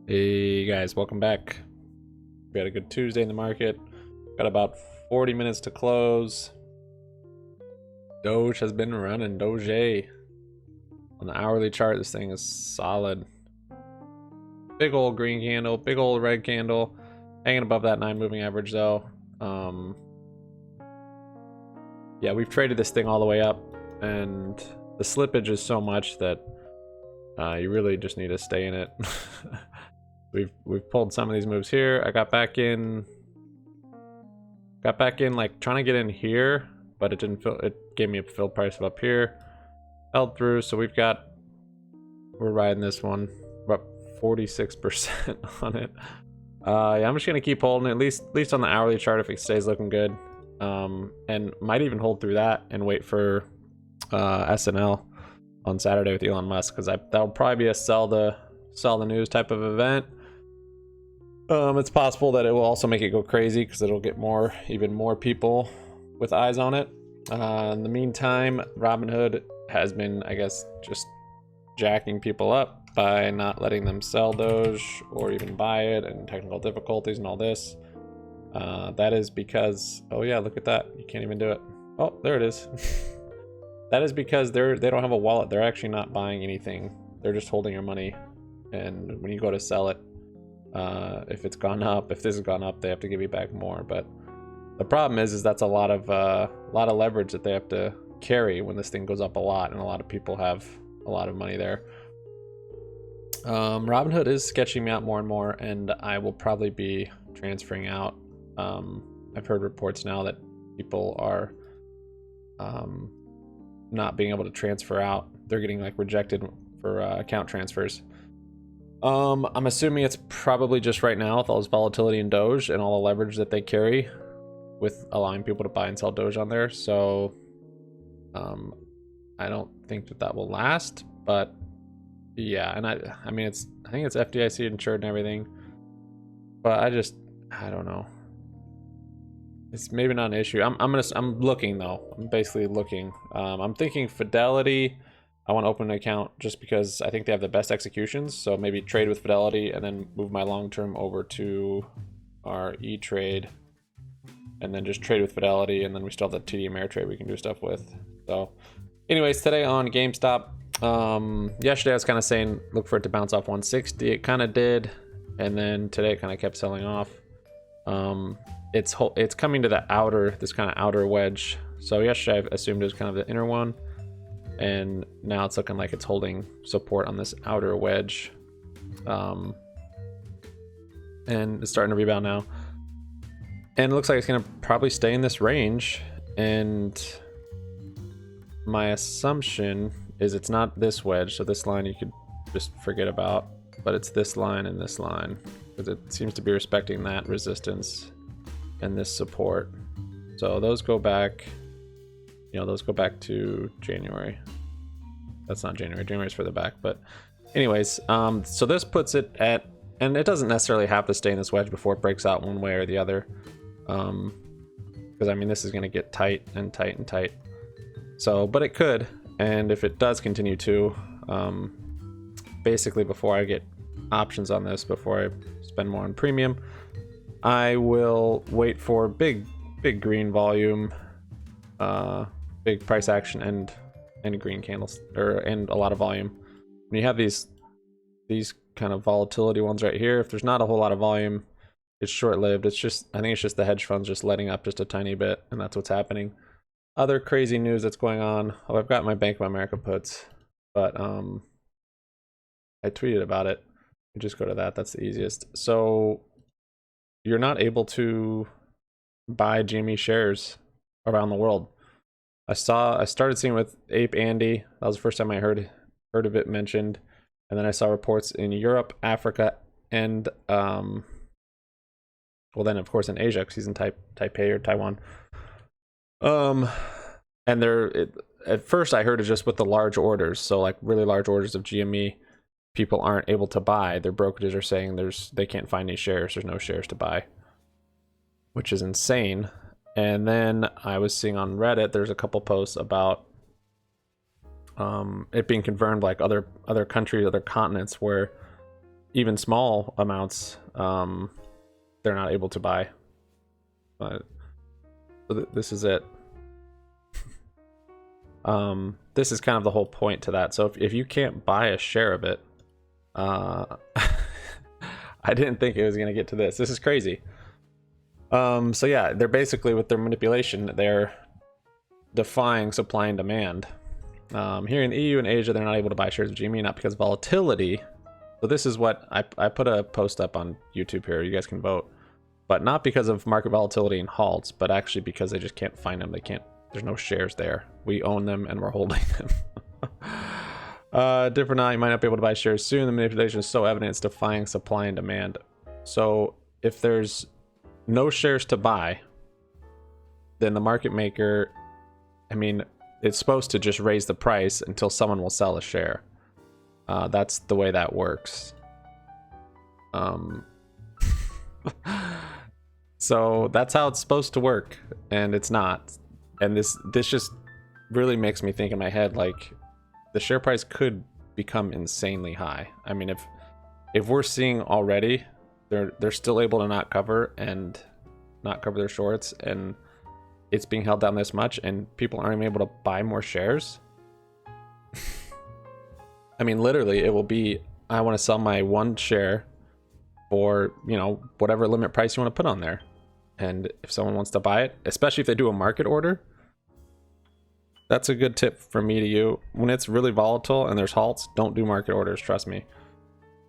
Hey guys, welcome back. We had a good Tuesday in the market. Got about 40 minutes to close. Doge has been running. Doge. On the hourly chart, this thing is solid. Big old green candle, big old red candle. Hanging above that 9 moving average though. Yeah, we've traded this thing all the way up, and the slippage is so much that you really just need to stay in it. We've pulled some of these moves here. I got back in like trying to get in here, but it didn't fill. It gave me a fill price of up here. Held through, so we're riding this one. We're up 46% on it. Yeah, I'm just gonna keep holding it, at least on the hourly chart if it stays looking good. And might even hold through that and wait for SNL on Saturday with Elon Musk, because that'll probably be a sell the news type of event. It's possible that it will also make it go crazy because it'll get even more people with eyes on it. In the meantime, Robinhood has been, I guess, just jacking people up by not letting them sell Doge or even buy it, and technical difficulties and all this. That is because, oh yeah, look at that. You can't even do it. Oh, there it is. That is because they don't have a wallet. They're actually not buying anything. They're just holding your money. And when you go to sell it, if it's gone up, if this has gone up, they have to give you back more. But the problem is that's a lot of leverage that they have to carry when this thing goes up a lot, and a lot of people have a lot of money there. Robinhood is sketching me out more and more, and I will probably be transferring out. I've heard reports now that people are not being able to transfer out. They're getting like rejected for account transfers. I'm assuming it's probably just right now with all this volatility in Doge and all the leverage that they carry with allowing people to buy and sell Doge on there. So I don't think that will last, but yeah. And I think it's FDIC insured and everything, but I don't know. It's maybe not an issue. I'm looking though. I'm basically looking. I'm thinking Fidelity. I want to open an account just because I think they have the best executions. So maybe trade with Fidelity and then move my long term over to our E-Trade, and then just trade with Fidelity, and then we still have the TD Ameritrade we can do stuff with. So anyways, today on GameStop, yesterday I was kind of saying look for it to bounce off 160. It kind of did, and then today it kind of kept selling off. It's coming to this kind of outer wedge. So yesterday I assumed it was kind of the inner one, and now it's looking like it's holding support on this outer wedge, and it's starting to rebound now, and it looks like it's going to probably stay in this range. And my assumption is it's not this wedge, so this line you could just forget about, but it's this line and this line, because it seems to be respecting that resistance and this support. So those go back, those go back to January. That's not January. January's further back. But anyways, so this puts it at, and it doesn't necessarily have to stay in this wedge before it breaks out one way or the other. Because I mean, this is going to get tight and tight and tight. So, but it could. And if it does continue to, basically before I get options on this, before I spend more on premium, I will wait for big green volume, big price action, and green candles, and a lot of volume. When you have these kind of volatility ones right here, if there's not a whole lot of volume, it's short-lived. I think it's just the hedge funds just letting up just a tiny bit, and that's what's happening. Other crazy news that's going on. Oh, I've got my Bank of America puts, but I tweeted about it. You just go to that. That's the easiest. So you're not able to buy GME shares around the world. I started seeing with Ape Andy. That was the first time I heard of it mentioned, and then I saw reports in Europe, Africa, and well, then of course in Asia, because he's in Taipei or Taiwan. And at first I heard it just with the large orders, so like really large orders of GME, people aren't able to buy. Their brokerages are saying they can't find any shares. There's no shares to buy, which is insane. And then I was seeing on Reddit, there's a couple posts about it being confirmed, like other countries, other continents, where even small amounts, they're not able to buy. So this is it. This is kind of the whole point to that. So if you can't buy a share of it, I didn't think it was going to get to this. This is crazy. So yeah, they're basically, with their manipulation, they're defying supply and demand. Here in the EU and Asia, they're not able to buy shares of GME, not because of volatility. So this is what I put a post up on YouTube here. You guys can vote, but not because of market volatility and halts, but actually because they just can't find them. They can't. There's no shares there. We own them and we're holding them. Different now, you might not be able to buy shares soon. The manipulation is so evident, it's defying supply and demand. So if there's no shares to buy, then the market maker, I mean, it's supposed to just raise the price until someone will sell a share. That's the way that works. So that's how it's supposed to work, and it's not. And this just really makes me think in my head, like, the share price could become insanely high. I mean, if we're seeing already they're still able to not cover their shorts, and it's being held down this much, and people aren't even able to buy more shares. I mean, literally, it will be, I want to sell my one share for, you know, whatever limit price you want to put on there. And if someone wants to buy it, especially if they do a market order, that's a good tip from me to you. When it's really volatile and there's halts, don't do market orders, trust me.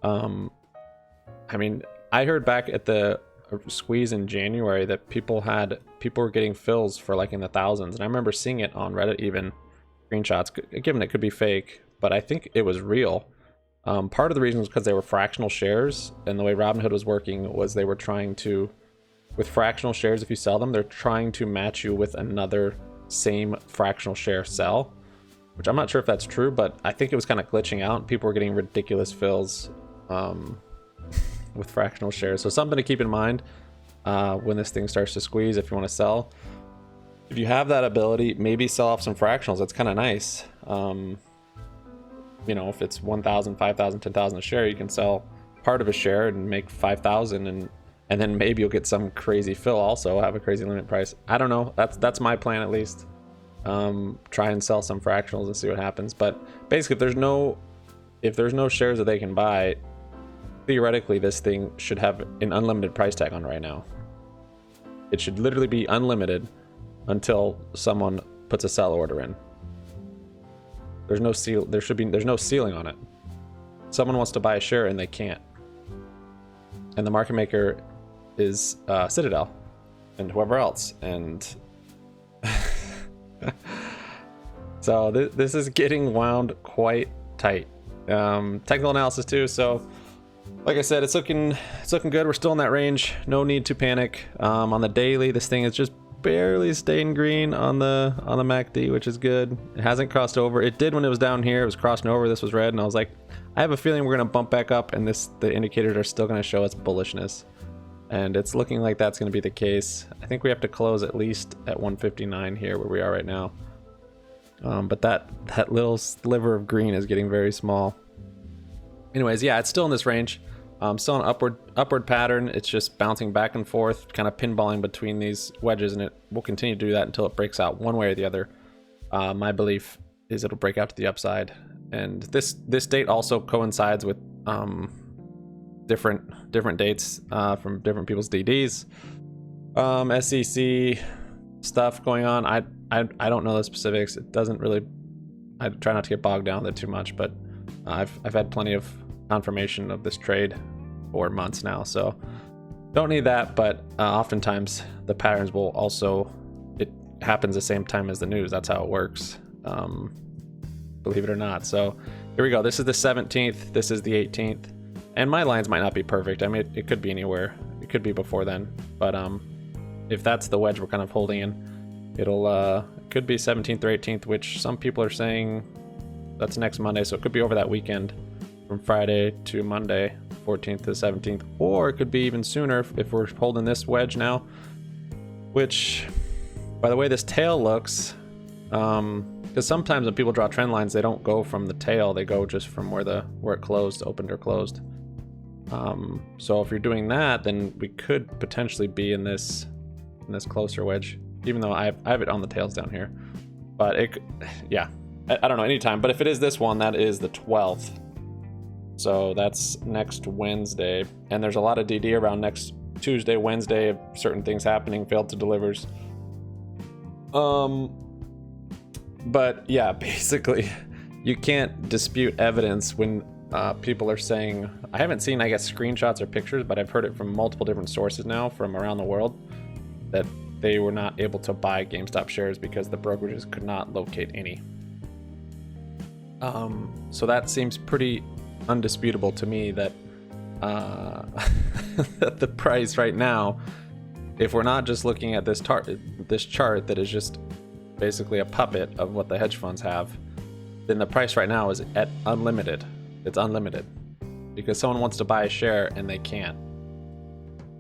I mean, I heard back at the squeeze in January that people were getting fills for like in the thousands, and I remember seeing it on Reddit, even screenshots, given it could be fake, but I think it was real. Part of the reason was because they were fractional shares, and the way Robinhood was working was they were trying to, with fractional shares, if you sell them, they're trying to match you with another same fractional share sell, which I'm not sure if that's true, but I think it was kind of glitching out. People were getting ridiculous fills with fractional shares. So something to keep in mind when this thing starts to squeeze. If you want to sell, if you have that ability, maybe sell off some fractionals. That's kind of nice. You know, if it's 1,000, 5,000, 10,000 a share, you can sell part of a share and make 5,000, and then maybe you'll get some crazy fill, also have a crazy limit price. I don't know. That's my plan, at least. Try and sell some fractionals and see what happens. But basically, if there's no shares that they can buy, theoretically this thing should have an unlimited price tag on right now. It should literally be unlimited until someone puts a sell order in. There's no ceiling on it. Someone wants to buy a share and they can't. And the market maker is Citadel and whoever else. And so this is getting wound quite tight. Technical analysis too. So like I said, it's looking good. We're still in that range. No need to panic. On the daily, this thing is just barely staying green on the MACD, which is good. It hasn't crossed over. It did when it was down here. It was crossing over. This was red, and I was like, I have a feeling we're gonna bump back up, and the indicators are still gonna show us bullishness, and it's looking like that's gonna be the case. I think we have to close at least at 159 here, where we are right now. But that little sliver of green is getting very small. Anyways, yeah, it's still in this range. Still an upward pattern. It's just bouncing back and forth, kind of pinballing between these wedges, and it will continue to do that until it breaks out one way or the other. My belief is it'll break out to the upside, and this date also coincides with different dates from different people's DDs, SEC stuff going on. I don't know the specifics. It doesn't really. I try not to get bogged down with it too much, but I've had plenty of confirmation of this trade for months now, so don't need that. But oftentimes the patterns will also, it happens the same time as the news. That's how it works, believe it or not. So here we go. This is the 17th, this is the 18th, and my lines might not be perfect. I mean, it could be anywhere, it could be before then, but if that's the wedge we're kind of holding in, it'll it could be 17th or 18th, which some people are saying that's next Monday, so it could be over that weekend from Friday to Monday, 14th to 17th, or it could be even sooner if we're holding this wedge now, which, by the way this tail looks, because sometimes when people draw trend lines, they don't go from the tail, they go just from where it closed, opened or closed. So if you're doing that, then we could potentially be in this closer wedge, even though I have it on the tails down here. But it, yeah, I don't know, anytime. But if it is this one, that is the 12th. So that's next Wednesday. And there's a lot of DD around next Tuesday, Wednesday, certain things happening, failed to delivers. But yeah, basically, you can't dispute evidence when people are saying, I haven't seen, I guess, screenshots or pictures, but I've heard it from multiple different sources now from around the world that they were not able to buy GameStop shares because the brokerages could not locate any. So that seems pretty undisputable to me that that the price right now, if we're not just looking at this chart that is just basically a puppet of what the hedge funds have, then the price right now is at unlimited. It's unlimited because someone wants to buy a share and they can't.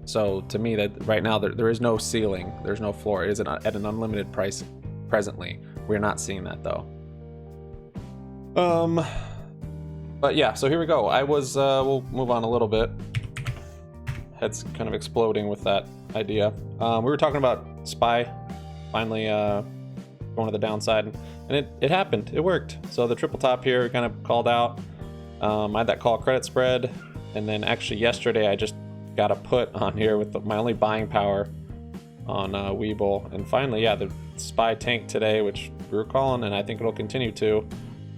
So to me, that right now there is no ceiling, there's no floor. It is at an unlimited price presently. We're not seeing that though. But yeah, so here we go. We'll move on a little bit. Head's kind of exploding with that idea. We were talking about SPY finally going to the downside, and it happened. It worked. So the triple top here kind of called out. I had that call credit spread, and then actually yesterday I just got a put on here with my only buying power on Webull, and finally, yeah, the SPY tanked today, which we were calling, and I think it'll continue to.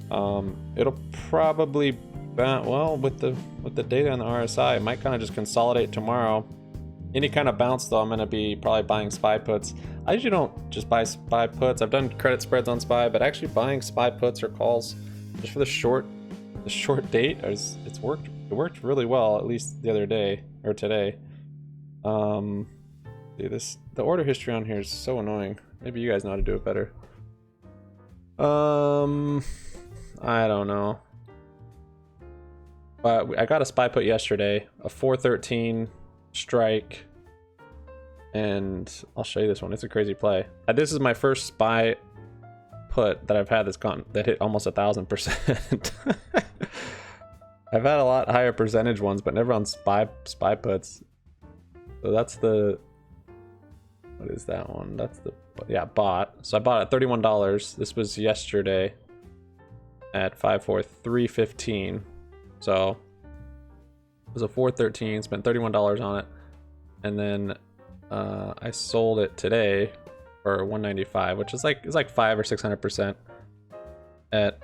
It'll probably, well, with the data on the RSI, it might kind of just consolidate tomorrow. Any kind of bounce though, I'm going to be probably buying SPY puts. I usually don't just buy SPY puts. I've done credit spreads on SPY, but actually buying SPY puts or calls just for the short date, it worked really well, at least the other day or today. Dude, the order history on here is so annoying. Maybe you guys know how to do it better. I don't know. But I got a SPY put yesterday, a 413 strike, and I'll show you this one. It's a crazy play. This is my first SPY put that I've had that hit almost 1,000%. I've had a lot higher percentage ones, but never on SPY puts. So that's the, what is that one? That's the, yeah, bought. So I bought it at $31. This was yesterday at 543.15. So it was a 413, spent $31 on it, and then I sold it today for 195, which is like 500 or 600% at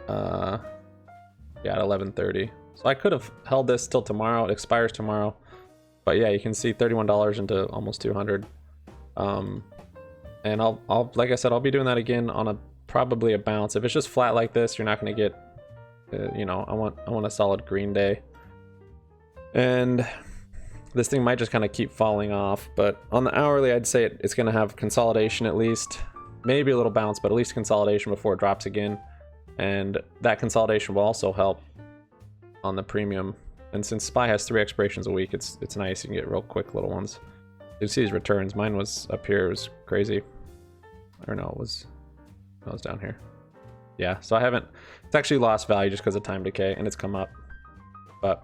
at 11:30. So I could have held this till tomorrow. It expires tomorrow, but yeah, you can see $31 into almost 200. And I'll like I said, I'll be doing that again on probably a bounce. If it's just flat like this, you're not going to get, I want a solid green day. And this thing might just kind of keep falling off, but on the hourly, I'd say it's going to have consolidation at least, maybe a little bounce, but at least consolidation before it drops again. And that consolidation will also help on the premium. And since SPY has 3 expirations a week, it's nice. You can get real quick little ones. You see these returns. Mine was up here. It was crazy. Or no, it was down here. Yeah, so it's actually lost value just because of time decay, and it's come up. But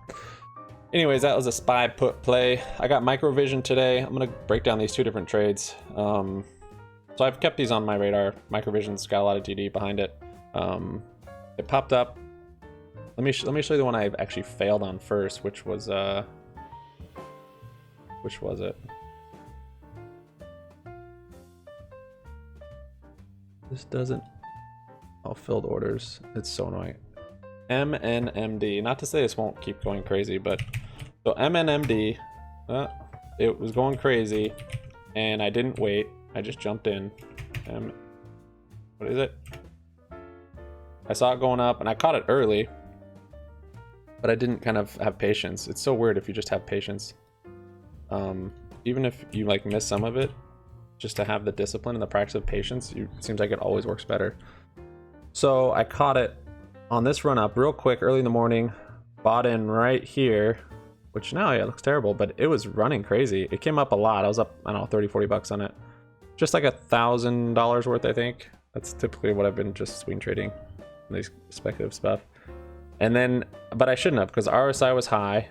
anyways, that was a SPY put play. I got Microvision today. I'm going to break down these 2 different trades. So I've kept these on my radar. Microvision's got a lot of DD behind it. It popped up. Let me show you the one I actually failed on first, which was which was it? This doesn't. Oh, filled orders. It's so annoying. MNMD. Not to say this won't keep going crazy, but so MNMD, it was going crazy, and I didn't wait. I just jumped in. What is it? I saw it going up, and I caught it early, but I didn't kind of have patience. It's so weird if you just have patience. Even if you like miss some of it, just to have the discipline and the practice of patience, it seems like it always works better. So I caught it on this run up real quick early in the morning, bought in right here, which now, yeah, it looks terrible, but it was running crazy. It came up a lot. I was up, I don't know, 30-40 bucks on it. Just like $1,000 worth, I think. That's typically what I've been just swing trading, these speculative stuff. And then, but I shouldn't have, because RSI was high,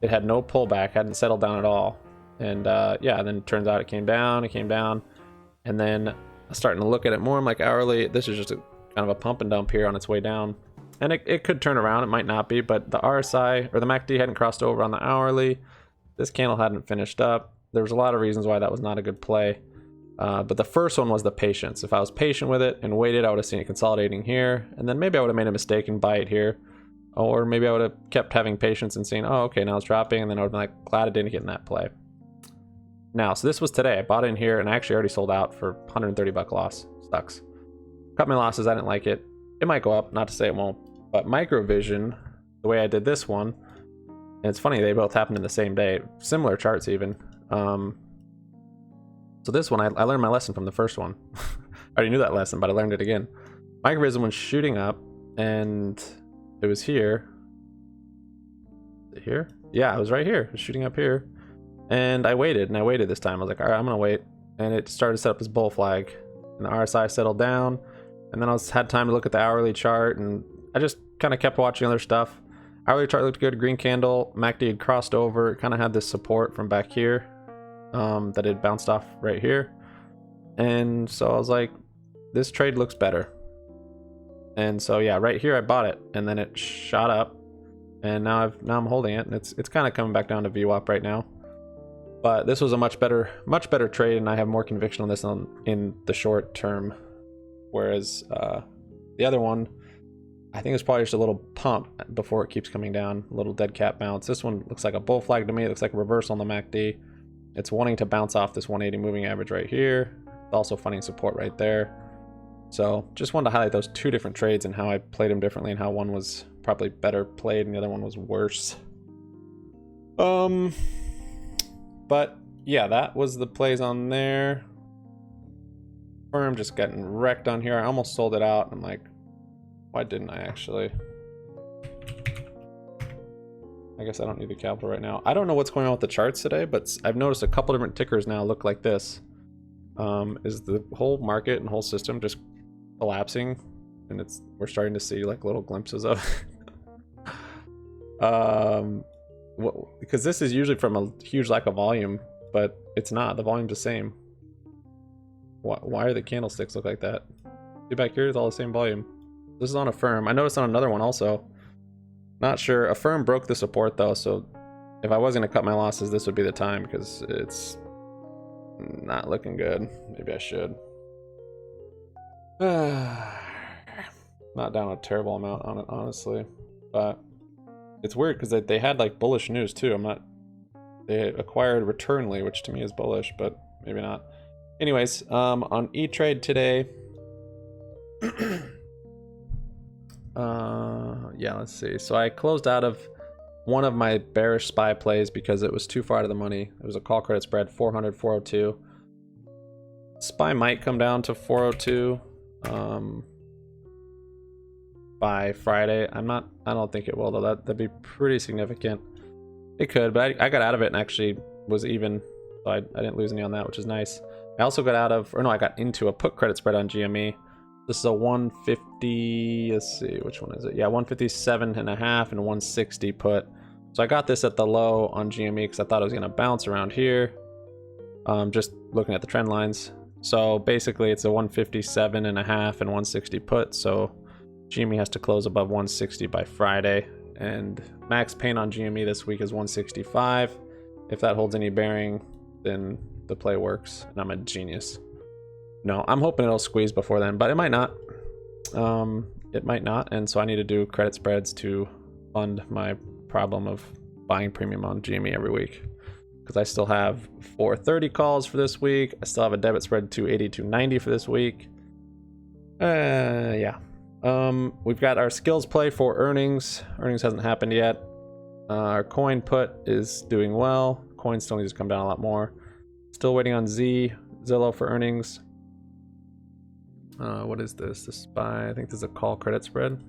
it had no pullback, hadn't settled down at all. And yeah, and then it turns out it came down, and then I was starting to look at it more. I'm like, hourly, this is just a kind of a pump and dump here on its way down. And it could turn around, it might not be, but the RSI or the MACD hadn't crossed over on the hourly. This candle hadn't finished up. There was a lot of reasons why that was not a good play. But the first one was the patience. If I was patient with it and waited, I would have seen it consolidating here. And then maybe I would have made a mistake and buy it here. Or maybe I would have kept having patience and seen, oh, okay, now it's dropping. And then I would have been like, glad I didn't get in that play. Now, so this was today. I bought in here and I actually already sold out for $130 loss. Sucks. Cut my losses. I didn't like it. It might go up, not to say it won't. But Microvision, the way I did this one, and it's funny, they both happened in the same day. Similar charts even. So this one, I learned my lesson from the first one. I already knew that lesson, but I learned it again. Microvision was shooting up, and it was here. Is it here? Yeah, it was right here. It was shooting up here. And I waited this time. I was like, all right, I'm going to wait. And it started to set up this bull flag. And the RSI settled down. And then I had time to look at the hourly chart, and I just kind of kept watching other stuff. Hourly chart looked good, green candle. MACD had crossed over. It kind of had this support from back here that it bounced off right here. And so I was like, this trade looks better. And so yeah, right here I bought it, and then it shot up, and now I'm holding it, and it's kind of coming back down to VWAP right now. But this was a much better trade, and I have more conviction on this in the short term. Whereas the other one, I think it's probably just a little pump before it keeps coming down, a little dead cat bounce. This one looks like a bull flag to me. It looks like a reversal on the MACD. It's wanting to bounce off this 180 moving average right here. It's also finding support right there. So just wanted to highlight those two different trades and how I played them differently, and how one was probably better played and the other one was worse. But yeah, that was the plays on there. Firm just getting wrecked on here. I almost sold it out. I'm like, why didn't I actually? I guess I don't need the capital right now. I don't know what's going on with the charts today, but I've noticed a couple different tickers now look like this. Is the whole market and whole system just collapsing? And we're starting to see like little glimpses of it. Because this is usually from a huge lack of volume, but it's not. The volume's the same. Why are the candlesticks look like that? See back here, it's all the same volume. This is on a firm. I noticed on another one also. Not sure. A firm broke the support though, so if I was going to cut my losses, this would be the time, because it's not looking good. Maybe I should. Not down a terrible amount on it, honestly. But it's weird because they had like bullish news too. They acquired Returnly, which to me is bullish, but maybe not. Anyways, on E-Trade today, yeah, let's see. So I closed out of one of my bearish SPY plays because it was too far out of the money. It was a call credit spread, 400, 402. SPY might come down to 402 by Friday. I don't think it will though. That'd be pretty significant. It could, but I got out of it and actually was even, so I didn't lose any on that, which is nice. I also got out of, or no, I got into a put credit spread on GME. This is a 150, let's see, which one is it? Yeah, 157.5 and 160 put. So I got this at the low on GME because I thought it was going to bounce around here. Just looking at the trend lines. So basically it's a 157.5 and 160 put. So GME has to close above 160 by Friday. And max pain on GME this week is 165. If that holds any bearing, then the play works, and I'm a genius. No, I'm hoping it'll squeeze before then, but it might not. It might not, and so I need to do credit spreads to fund my problem of buying premium on GME every week, because I still have 430 calls for this week. I still have a debit spread 280, 290 for this week. Yeah. We've got our skills play for earnings. Earnings hasn't happened yet. Our coin put is doing well. Coin still needs to come down a lot more. Still waiting on Zillow for earnings. What is this? The SPY, I think this is a call credit spread.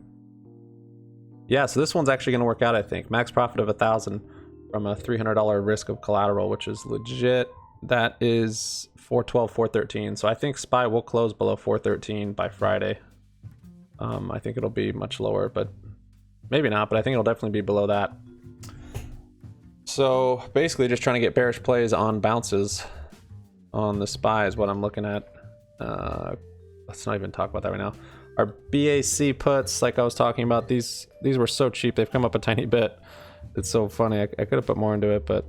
Yeah, so this one's actually going to work out, I think. Max profit of 1,000 from a $300 risk of collateral, which is legit. That is 412, 413. So I think SPY will close below 413 by Friday. I think it'll be much lower, but maybe not, but I think it'll definitely be below that. So basically just trying to get bearish plays on bounces on the SPY is what I'm looking at. Let's not even talk about that right now. Our BAC puts, like I was talking about, these were so cheap. They've come up a tiny bit. It's so funny. I could have put more into it, but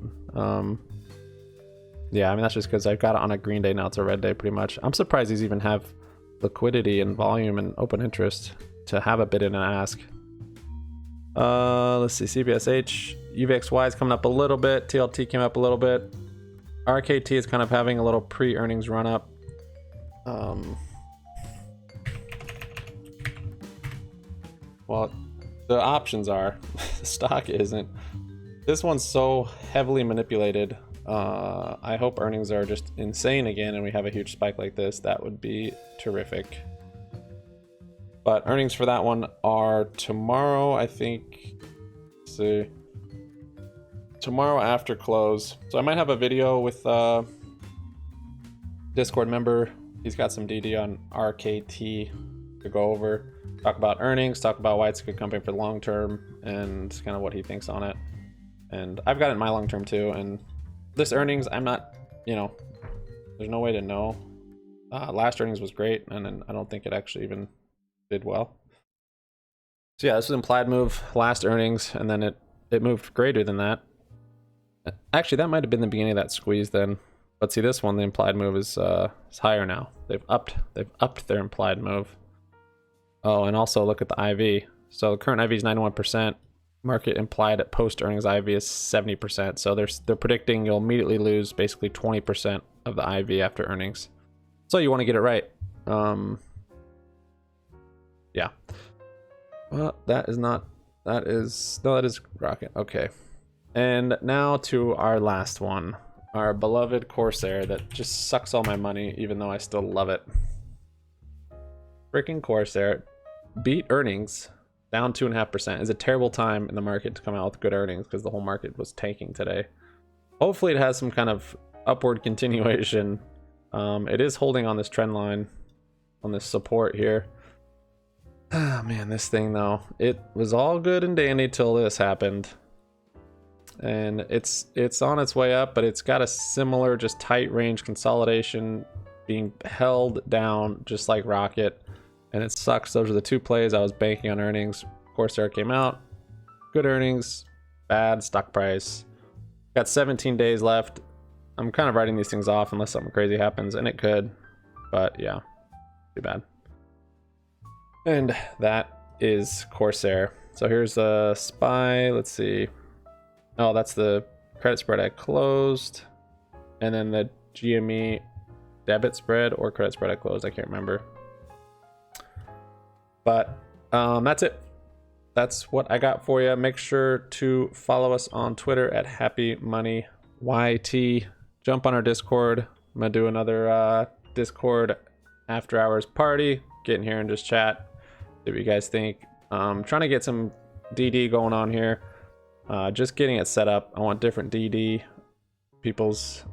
yeah, I mean, that's just because I've got it on a green day. Now it's a red day pretty much. I'm surprised these even have liquidity and volume and open interest to have a bid and an ask. Let's see, CBSH, UVXY is coming up a little bit. TLT came up a little bit. RKT is kind of having a little pre-earnings run up. Well, the options are, the stock isn't. This one's so heavily manipulated. I hope earnings are just insane again and we have a huge spike like this. That would be terrific. But earnings for that one are tomorrow, I think. Let's see. Tomorrow after close. So I might have a video with Discord member. He's got some DD on RKT to go over. Talk about earnings, talk about why it's a good company for the long term, and kind of what he thinks on it. And I've got it in my long term too. And this earnings, I'm not, you know, there's no way to know. Last earnings was great, and then I don't think it actually even did well. So yeah, this was implied move last earnings, and then it moved greater than that. Actually, that might have been the beginning of that squeeze then. But see, this one, the implied move is higher now. They've upped their implied move. Oh, and also look at the IV. So the current IV is 91%. Market implied at post earnings IV is 70%. So they're predicting you'll immediately lose basically 20% of the IV after earnings. So you want to get it right. Yeah. Well, that is Rocket. Okay. And now to our last one, our beloved Corsair that just sucks all my money, even though I still love it. Freaking Corsair beat earnings down 2.5%. Is a terrible time in the market to come out with good earnings because the whole market was tanking today. Hopefully it has some kind of upward continuation. It is holding on this trend line, on this support here. Ah, man, this thing though, it was all good and dandy till this happened. And it's on its way up, but it's got a similar just tight range consolidation being held down just like Rocket. And it sucks. Those are the two plays I was banking on earnings. Corsair came out, good earnings, bad stock price. Got 17 days left. I'm kind of writing these things off unless something crazy happens, and it could, but yeah, too bad. And that is Corsair. So here's the SPY. Let's see. Oh, that's the credit spread I closed. And then the GME debit spread or credit spread I closed. I can't remember. But that's it. That's what I got for you. Make sure to follow us on Twitter at HappyMoneyYT. Jump on our Discord. I'm going to do another Discord after hours party. Get in here and just chat. See what you guys think. Trying to get some DD going on here. Just getting it set up. I want different DD people's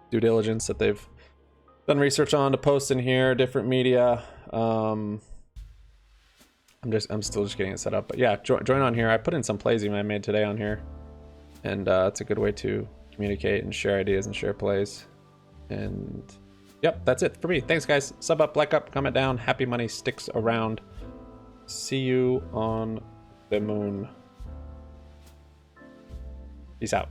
due diligence that they've done research on to post in here, different media. I'm still just getting it set up, but yeah, join on here. I put in some plays even I made today on here, and it's a good way to communicate and share ideas and share plays. And yep, that's it for me. Thanks guys. Sub up, like up, comment down. Happy money sticks around. See you on the moon. Peace out.